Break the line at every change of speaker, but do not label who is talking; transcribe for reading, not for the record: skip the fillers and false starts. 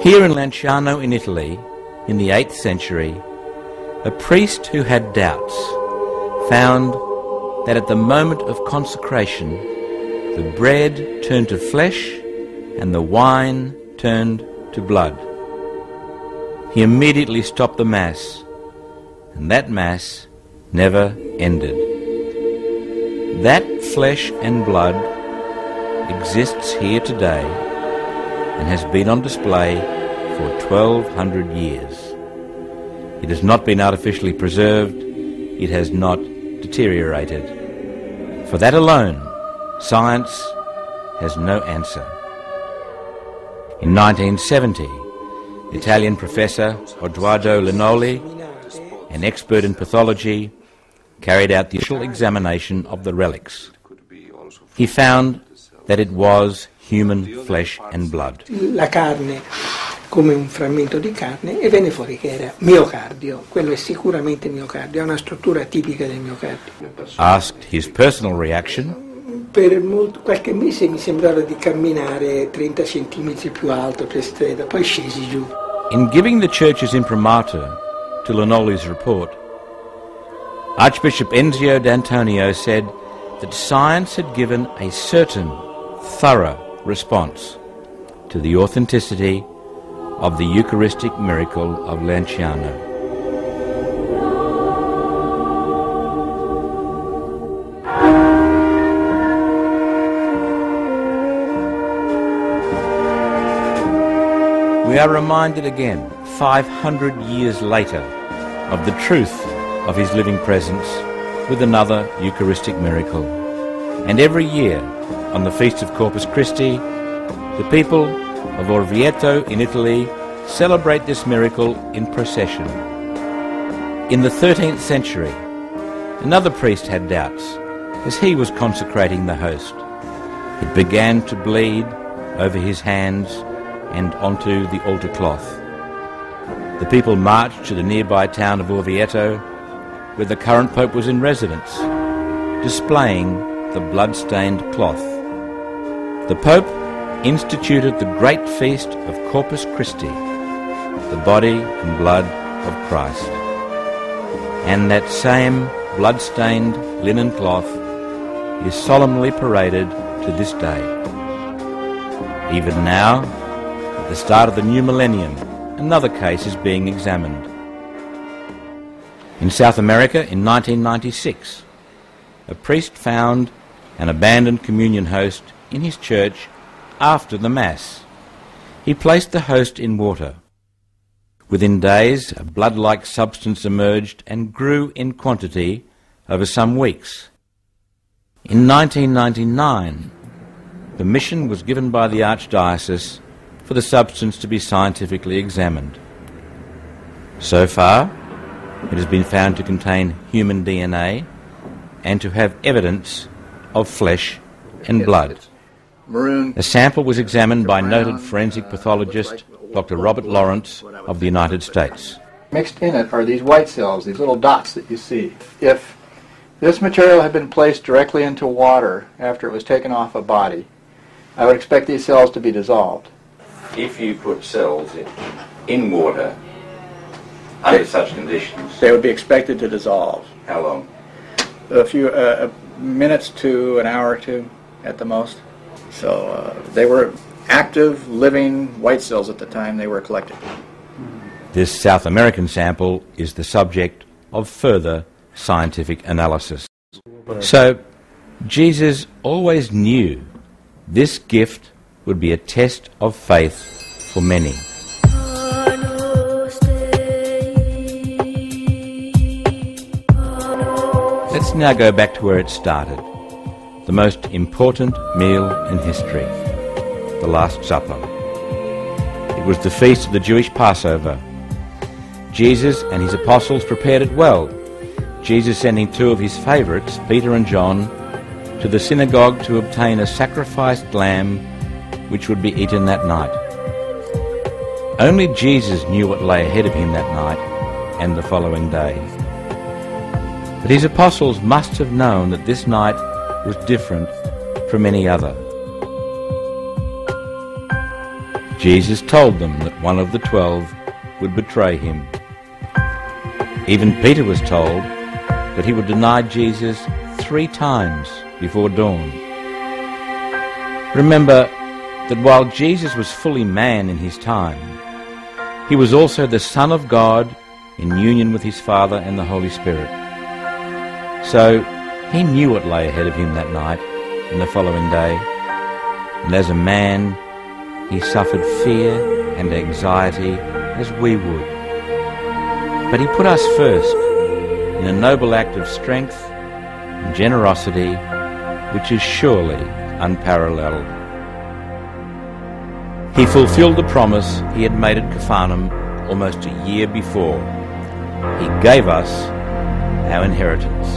Here in Lanciano in Italy, in the 8th century, a priest who had doubts found that at the moment of consecration, the bread turned to flesh and the wine turned to blood. He immediately stopped the Mass, and that Mass never ended. That flesh and blood exists here today and has been on display for 1200 years. It has not been artificially preserved, it has not deteriorated. For that alone, science has no answer. In 1970, Italian professor Edoardo Linoli, an expert in pathology, carried out the initial examination of the relics. He found that it was human flesh and blood.
La carne come un frammento di carne e venne fuori che era miocardio. Quello è sicuramente miocardio, ha una struttura tipica del miocardio.
Asked his personal reaction,
Per qualche mese mi sembrava di camminare 30 centimetri più alto per strada, poi scesi giù.
in giving the Church's imprimatur to Linoli's report, Archbishop Enzio D'Antonio said that science had given a certain, thorough response to the authenticity of the Eucharistic miracle of Lanciano. We are reminded again, 500 years later, of the truth of his living presence with another Eucharistic miracle. And every year, on the Feast of Corpus Christi, the people of Orvieto in Italy celebrate this miracle in procession. In the 13th century, another priest had doubts as he was consecrating the host. It began to bleed over his hands and onto the altar cloth. The people marched to the nearby town of Orvieto, where the current Pope was in residence, displaying the blood-stained cloth. The Pope instituted the great feast of Corpus Christi, the body and blood of Christ. And that same blood-stained linen cloth is solemnly paraded to this day. Even now, at the start of the new millennium, another case is being examined. In South America in 1996, a priest found an abandoned communion host in his church after the Mass. He placed the host in water. Within days, a blood-like substance emerged and grew in quantity over some weeks. In 1999, permission was given by the Archdiocese for the substance to be scientifically examined. So far, it has been found to contain human DNA and to have evidence of flesh and blood. A sample was examined by noted forensic pathologist Dr. Robert Lawrence of the United States.
Mixed in it are these white cells, these little dots that you see. If this material had been placed directly into water after it was taken off a body, I would expect these cells to be dissolved.
If you put cells in water under such conditions,
They would be expected to dissolve.
how long?
A few minutes to an hour or two at the most. So they were active, living white cells at the time they were collected.
This South American sample is the subject of further scientific analysis. So, Jesus always knew this gift would be a test of faith for many. Let's now go back to where it started, the most important meal in history, the Last Supper. It was the feast of the Jewish Passover. Jesus and his apostles prepared it well, Jesus sending two of his favourites, Peter and John, to the synagogue to obtain a sacrificed lamb which would be eaten that night. Only Jesus knew what lay ahead of him that night and the following day. But his apostles must have known that this night was different from any other. Jesus told them that one of the 12 would betray him. Even Peter was told that he would deny Jesus 3 times before dawn. Remember that while Jesus was fully man in his time, he was also the Son of God in union with his Father and the Holy Spirit. So he knew what lay ahead of him that night and the following day, and as a man he suffered fear and anxiety as we would. But he put us first in a noble act of strength and generosity which is surely unparalleled. He fulfilled the promise he had made at Capharnaum almost a year before. He gave us our inheritance.